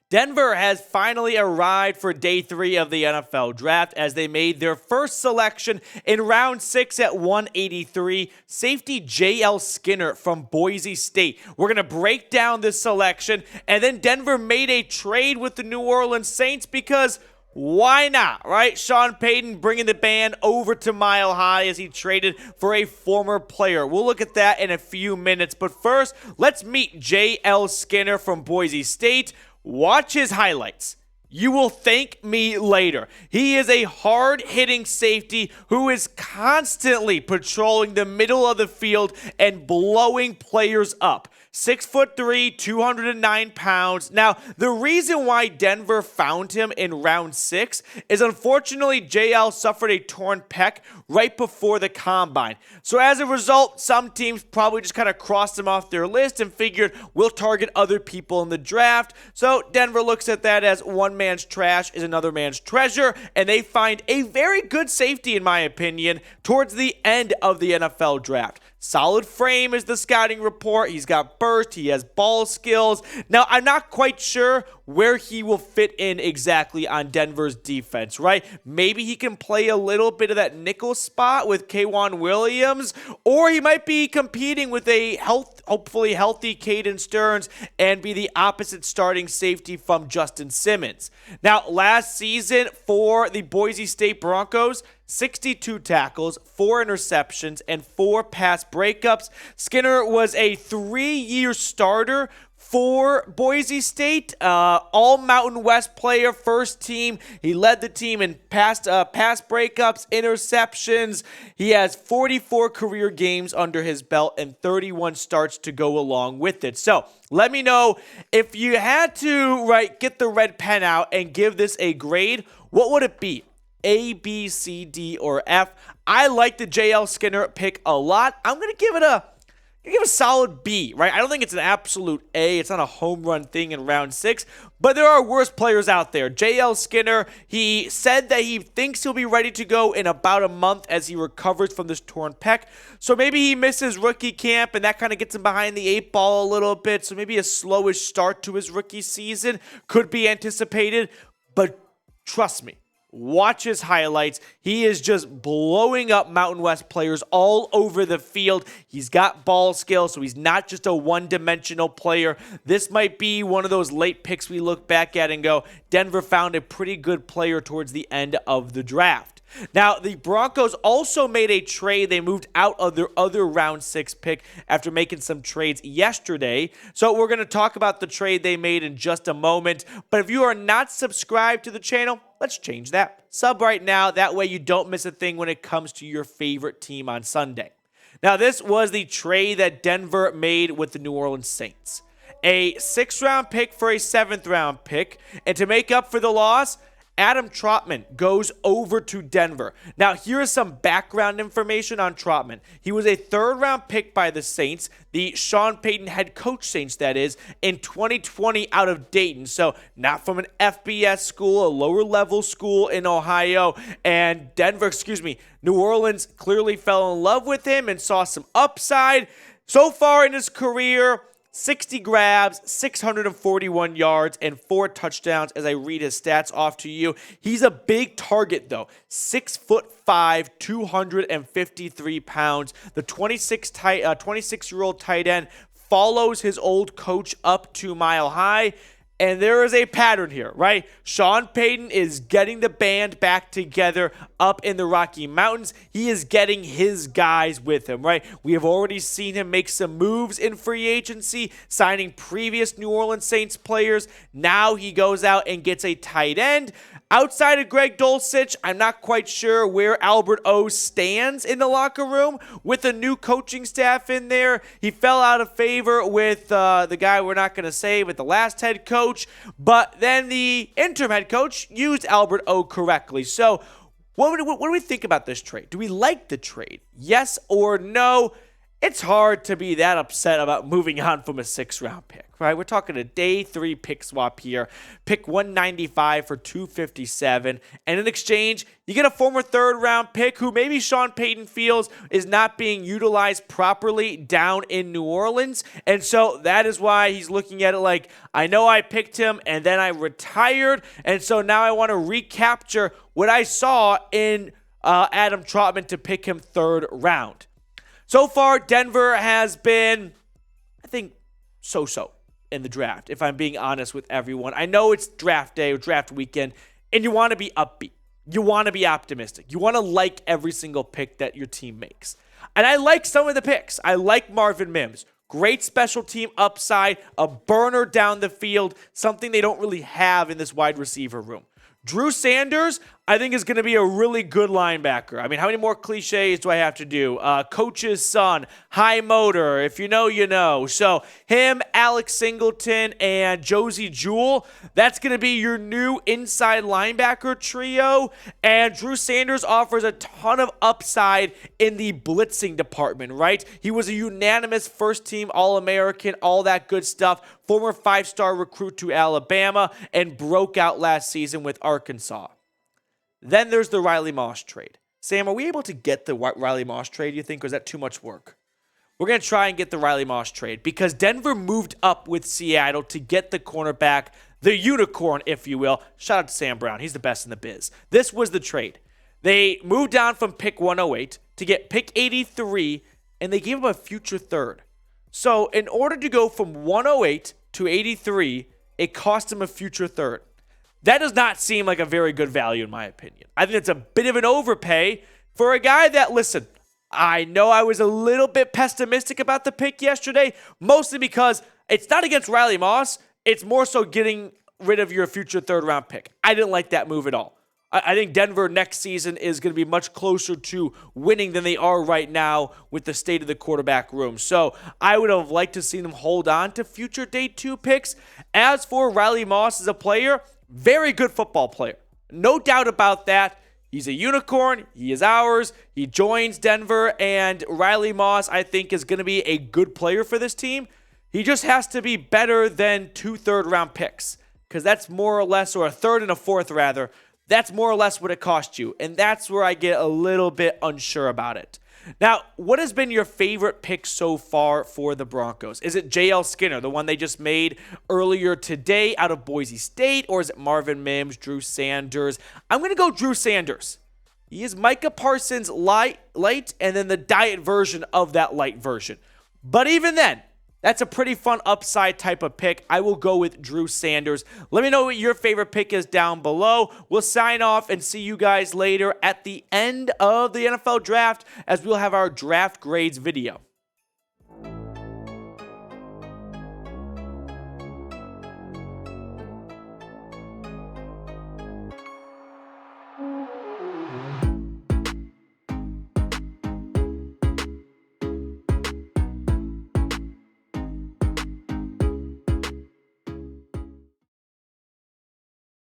Denver has finally arrived for day 3 of the NFL Draft as they made their first selection in round 6 at 183, safety J.L. Skinner from Boise State. We're going to break down this selection, and then Denver made a trade with the New Orleans Saints because why not, right? Sean Payton bringing the band over to Mile High as he traded for a former player. We'll look at that in a few minutes, but first, let's meet J.L. Skinner from Boise State. Watch his highlights. You will thank me later. He is a hard-hitting safety who is constantly patrolling the middle of the field and blowing players up. 6'3", 209 pounds. Now, the reason why Denver found him in round 6 is unfortunately JL suffered a torn pec right before the combine. So as a result, some teams probably just kind of crossed him off their list and figured we'll target other people in the draft. So Denver looks at that as one man's trash is another man's treasure, and they find a very good safety, in my opinion, towards the end of the NFL draft. Solid frame is the scouting report. He's got burst. He has ball skills. Now, I'm not quite sure where he will fit in exactly on Denver's defense, right? Maybe he can play a little bit of that nickel spot with K'Wan Williams, or he might be competing with a hopefully healthy Caden Stearns and be the opposite starting safety from Justin Simmons. Now, last season for the Boise State Broncos, 62 tackles, 4 interceptions, and 4 pass breakups. Skinner was a 3-year starter for Boise State, all Mountain West player, first team. He led the team in pass breakups, interceptions. He has 44 career games under his belt and 31 starts to go along with it. So let me know if you had to get the red pen out and give this a grade, what would it be? A, B, C, D, or F. I like the J.L. Skinner pick a lot. I'm going to give it a solid B, right? I don't think it's an absolute A. It's not a home run thing in round 6, but there are worse players out there. J.L. Skinner, he said that he thinks he'll be ready to go in about a month as he recovers from this torn pec. So maybe he misses rookie camp, and that kind of gets him behind the 8 ball a little bit. So maybe a slowish start to his rookie season could be anticipated, but trust me. Watch his highlights. He is just blowing up Mountain West players all over the field. He's got ball skills, so he's not just a one-dimensional player. This might be one of those late picks we look back at and go, Denver found a pretty good player towards the end of the draft. Now, the Broncos also made a trade. They moved out of their other round 6 pick after making some trades yesterday. So we're going to talk about the trade they made in just a moment. But if you are not subscribed to the channel, let's change that. Sub right now. That way you don't miss a thing when it comes to your favorite team on Sunday. Now, this was the trade that Denver made with the New Orleans Saints. A 6th-round pick for a 7th-round pick. And to make up for the loss, Adam Trautman goes over to Denver. Now, here is some background information on Trautman. He was a 3rd-round pick by the Saints, the Sean Payton head coach Saints, that is, in 2020 out of Dayton. So, not from an FBS school, a lower-level school in Ohio. And New Orleans clearly fell in love with him and saw some upside. So far in his career, 60 grabs, 641 yards, and 4 touchdowns as I read his stats off to you. He's a big target, though. 6'5", 253 pounds. The 26-year-old tight end follows his old coach up to Mile High. And there is a pattern here, right? Sean Payton is getting the band back together up in the Rocky Mountains. He is getting his guys with him, right? We have already seen him make some moves in free agency, signing previous New Orleans Saints players. Now he goes out and gets a tight end. Outside of Greg Dulcich, I'm not quite sure where Albert O stands in the locker room with the new coaching staff in there. He fell out of favor with the guy we're not going to say, with the last head coach, but then the interim head coach used Albert O correctly. So what do we think about this trade? Do we like the trade? Yes or no? it's hard to be that upset about moving on from a 6th-round pick, right? We're talking a day 3 pick swap here. Pick 195 for 257. And in exchange, you get a former 3rd-round pick who maybe Sean Payton feels is not being utilized properly down in New Orleans. And so that is why he's looking at it like, I know I picked him and then I retired. And so now I want to recapture what I saw in Adam Trautman to pick him 3rd round. So far, Denver has been, I think, so-so in the draft, if I'm being honest with everyone. I know it's draft day or draft weekend, and you want to be upbeat. You want to be optimistic. You want to like every single pick that your team makes. And I like some of the picks. I like Marvin Mims. Great special team upside, a burner down the field, something they don't really have in this wide receiver room. Drew Sanders, I think, is going to be a really good linebacker. I mean, how many more cliches do I have to do? Coach's son, high motor, if you know, you know. So him, Alex Singleton, and Josie Jewell, that's going to be your new inside linebacker trio. And Drew Sanders offers a ton of upside in the blitzing department, right? He was a unanimous first-team All-American, all that good stuff. Former 5-star recruit to Alabama and broke out last season with Arkansas. Then there's the Riley Moss trade. Sam, are we able to get the Riley Moss trade, you think, or is that too much work? We're going to try and get the Riley Moss trade because Denver moved up with Seattle to get the cornerback, the unicorn, if you will. Shout out to Sam Brown. He's the best in the biz. This was the trade. They moved down from pick 108 to get pick 83, and they gave him a future 3rd. So in order to go from 108 to 83, it cost him a future 3rd. That does not seem like a very good value in my opinion. I think it's a bit of an overpay for a guy that, listen, I know I was a little bit pessimistic about the pick yesterday, mostly because it's not against Riley Moss. It's more so getting rid of your future 3rd-round pick. I didn't like that move at all. I think Denver next season is going to be much closer to winning than they are right now with the state of the quarterback room. So I would have liked to see them hold on to future day 2 picks. As for Riley Moss as a player, very good football player. No doubt about that. He's a unicorn. He is ours. He joins Denver, and Riley Moss, I think, is going to be a good player for this team. He just has to be better than 2 3rd-round picks because that's more or less, or a 3rd and a 4th rather, that's more or less what it cost you, and that's where I get a little bit unsure about it. Now, what has been your favorite pick so far for the Broncos? Is it J.L. Skinner, the one they just made earlier today out of Boise State, or is it Marvin Mims, Drew Sanders? I'm going to go Drew Sanders. He is Micah Parsons light, and then the diet version of that light version. But even then, that's a pretty fun upside type of pick. I will go with Drew Sanders. Let me know what your favorite pick is down below. We'll sign off and see you guys later at the end of the NFL draft as we'll have our draft grades video.